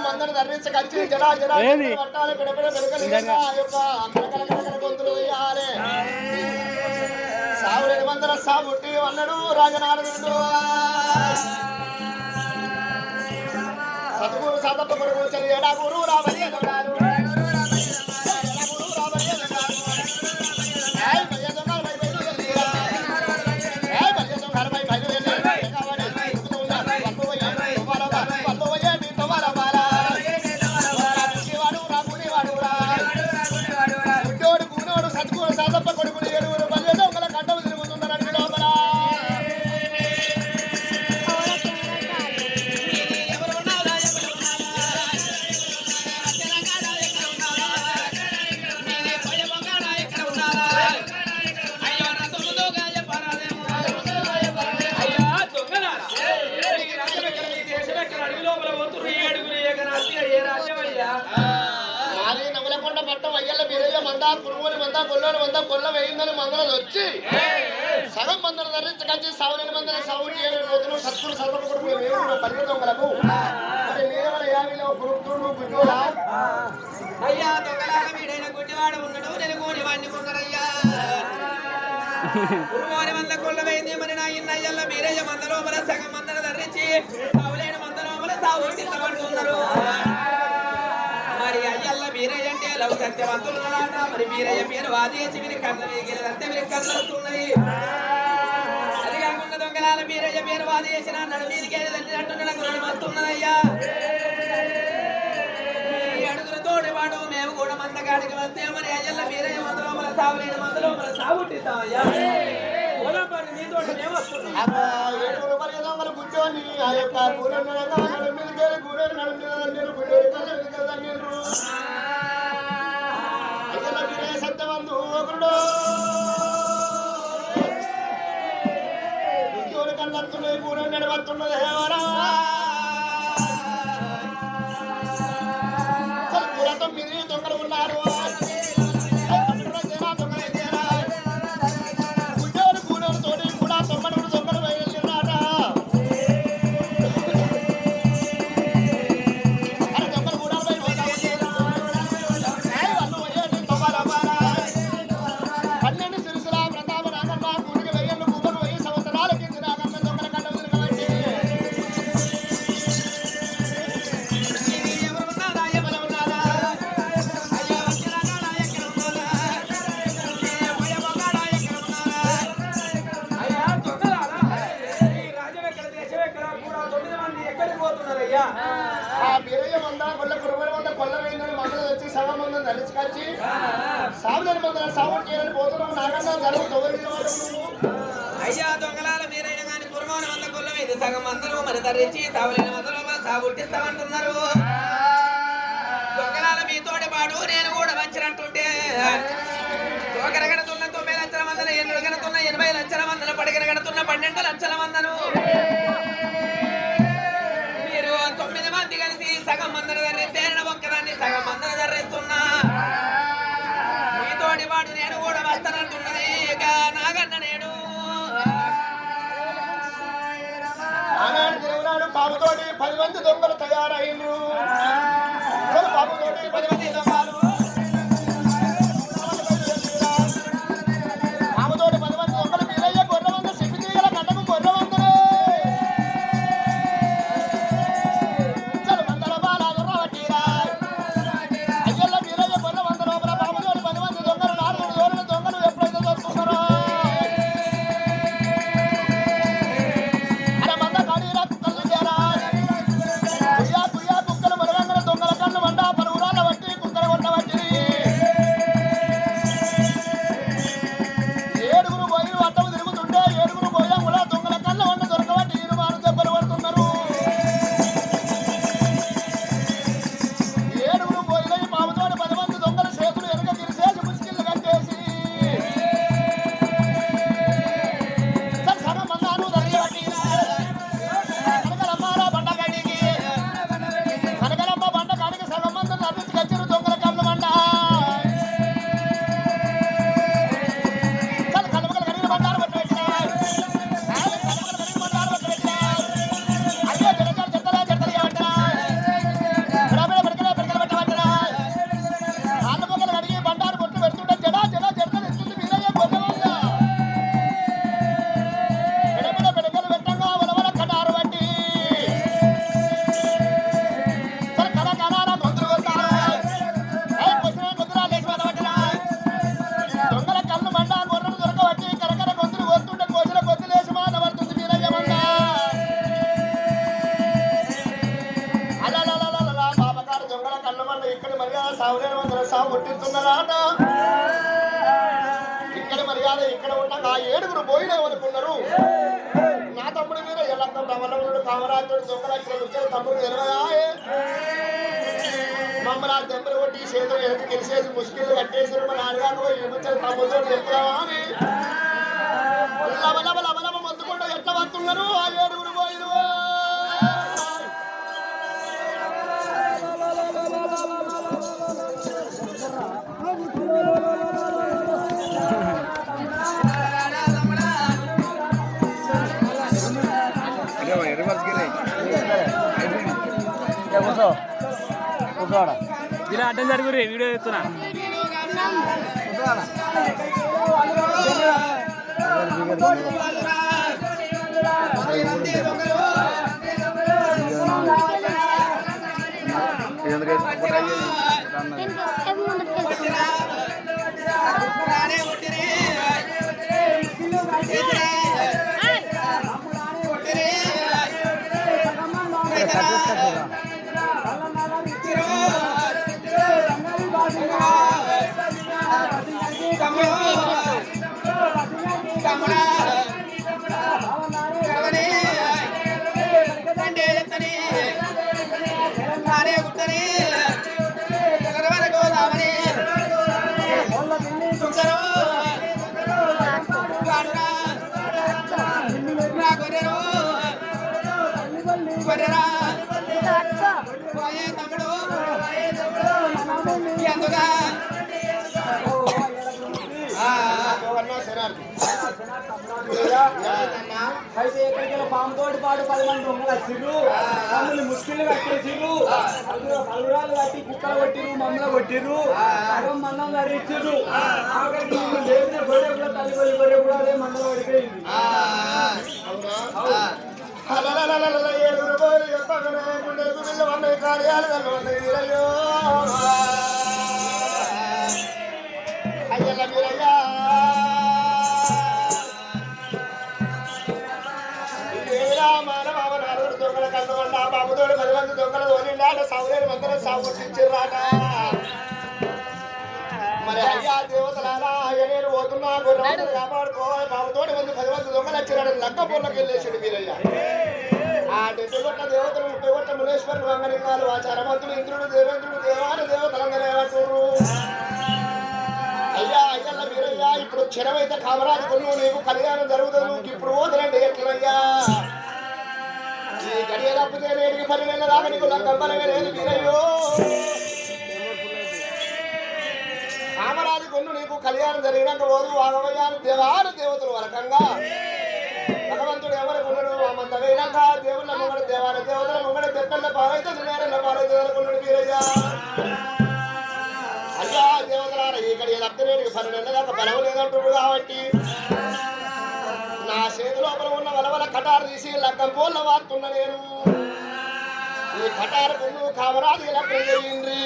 మందరు ధరించి కలిసి జడా జడా పట్టాలి పెడపెడ పెరగలి గొంతులు వేయాలి సావులేని మందర సాబుట్టి అన్నాడు రాజనారాయణుడు సతుగురు సాతప్ప కొడుకు చలి ఎడాగురు రాబడి ఎదగారు కొల్ల వేయిందని మందరం వచ్చి సగం మందరం ధరించకొచ్చి సావులేని మందరం సావుటి రోజులు సత్తులు సర్వకుడు పరిగెత్తగలకు మరి నేవల యావిలో గురుతుడు గుడ్డోడా అయ్యా దొంగలాగా వీడైన గుడ్డివాడు ఉన్నాడు నేను గోడివాడిని కొందరయ్యా గురువారి మంద కొల్ల వేయింది మరి నా ఇన్నయ్యల్ల మీరయ్య మందలో మన సగం మందరం ధరించి సావులేని మందలో మన సావు సిద్ధపడుతున్నారు మరి అయ్యల్ల మీరయ్య అంటే లవ్ సత్యవంతులు మరి మీరయ్య పేరు వాదేసి మీరు కళ్ళ వేగిరంటే మీరు కళ్ళు వస్తున్నాయి అది కాకుండా దొంగలాల మీరయ్య పేరు వాదేసిన నడు మీరికేది తల్లినట్టు వస్తున్నదయ్యా ఈ అడుగుల తోడి వాడు మేము కూడా మందగాడికి వస్తే మరి అయ్యల్ల మీరయ్య మందలో మన సావులేని మందలో మన సాగుట్టిస్తామయ్యా నీతోటి మేము వస్తున్నాం గుడ్డోని ఆ యొక్క సత్యవంతుడు గుడ్డోని కన్నడుతున్నది పూర నడవతున్నది హేవరా పూర 9 దొంగలు ఉన్నారు అయ్యా దొంగలాల మీరైనా కానీ కుర్మాన మంద కొల్ల ఇది సగం మందరం మరి ధరించి సావులేని మందరం సాగుట్టిస్తామంటున్నారు దొంగలాల మీతోటి పాటు నేను కూడా వచ్చినట్టుంటే ఒకరగడుతున్న 9 లక్షల మందలు 8 గడుతున్న 80 లక్షల మందలు పడిగన గడుతున్న 12 లక్షల మందను మీరు 9 మంది కలిసి సగం మందలు ధరిస్తే ఒక్కదాన్ని సగం మందలు ధరిస్తున్నా మీతోటి పాటు నేను కూడా వస్తానంటున్నది ఇక నాగన్న నేడు బాబుతోటి 10 మంది దొంగలు తయారైండ్రు బాబుతోటి 10 మంది దొంగలు బాబుతోటి 10 మంది దొంగలు మీరయ్య గొర్రె వంద చెప్పి తీగల గడ్డకు గొర్రె వందలే చలు మందల బాల గొర్రె వట్టిరా అయ్యల్ల మీరయ్య గొర్రె వంద లోపల బాబుతోటి 10 మంది దొంగలు 4 దోరల దొంగలు ఎప్పుడైతే దొరుకుతారో కుక్కలు మరగంగల దొంగల కన్ను మండ పరుగురాల వట్టి కుక్కల పుట్టిస్తున్నారాట. ఇక్కడ మర్యాద ఇక్కడ ఉన్నాక ఆ 7గురు పోయినామనుకున్నారు. నా తమ్ముడి మీద ఎల్లక్క బ్రహ్మణుడు కామరాజుడు దొంగలక్షలు వచ్చారు. తమ్ముడు ఎరవయాయే మమ్మల్ని ఆ దెబ్బలు కొట్టి చేతులు వెనక్కి గెలిచేసి ముష్కిలు కట్టేసారు. మన అడగాకు ఏమొచ్చారు తమ్ముడితో చెప్తావా అని లబలబ మొత్తుకుంటూ ఎట్లా వస్తున్నారు ఆ 7గురు పోయిరు. ఇలా అడ్డం జరుగురే వీడియో చేస్తున్నా అయితే ఎక్కడికి పాముతోటి పాటు 10 మంది దొంగలు వచ్చిర్రు. మమ్మల్ని ముష్కిలు కట్టేసిర్రు. పలుగురాలు కట్టి కుక్కలు కొట్టిర్రు, మమ్మల్ని కొట్టిర్రు. సగం మందం ధరించిర్రు. ఆఖరికి లేచిన గొర్రె కూడా తల్లి గొర్రె కూడా అదే మందం పడిపోయింది. అయ్యల్ల మీరయ్యా దొంగల కన్నుకొండ బాబుతోడు 10 మంది దొంగలు తోలిండాట. సౌలేని మందర సాగుర్తించిర్రాట. మరి అయ్యా దేవతలారా అయ్య నేను పోతున్నా గొర్రెలు కాపాడుకోవాలి. బాబుతోటి 10 మంది దొంగలు వచ్చినాడు. లక్క పొల్లకి వెళ్ళేసాడు మీరయ్యా. ఆ 70 కోట్ల దేవతలు 30 కోట్ల మునేశ్వరుడు వంగనికాలు ఆ చరమంతుడు ఇంద్రుడు దేవేంద్రుడు దేవాలు దేవతలందరూ ఏమంటారు అయ్యా అయ్యల్ల మీరయ్యా ఇప్పుడు క్షణమైతే కామరాజు కొను నీకు కళ్యాణం జరుగుతుంది. నువ్వు ఇప్పుడు పోతులండి ఎట్లయ్యా ఈ గడియ తప్పితే నేటికి 10 నెలల దాకా నీకు కంపనగా లేదు మీరయ్యో. కామరాజు కొను నీకు కళ్యాణం జరిగినాక పోదు వాగవయ్యాను దేవాలు దేవతలు వరకంగా భగవంతుడు ఎవరికి ఉన్నాడు ఆ మంద వేయనాక దేవుళ్ళ ముంగడు దేవాల దేవతల ముంగడు తెప్పల పాలైతుంది నేరల పాలైతుంది అనుకున్నాడు మీరయ్యా. అయ్యా దేవతలారా ఇక్కడ అత్తరేడికి 10 నెలల దాకా బలం లేదంటుడు కాబట్టి నా చేతి లోపల ఉన్న వలవల కటారు తీసి లగ్గం పోల్ల వాడుతున్నా నేను. ఈ కటారు కొను కామరాజు ఇలా జరిగింది.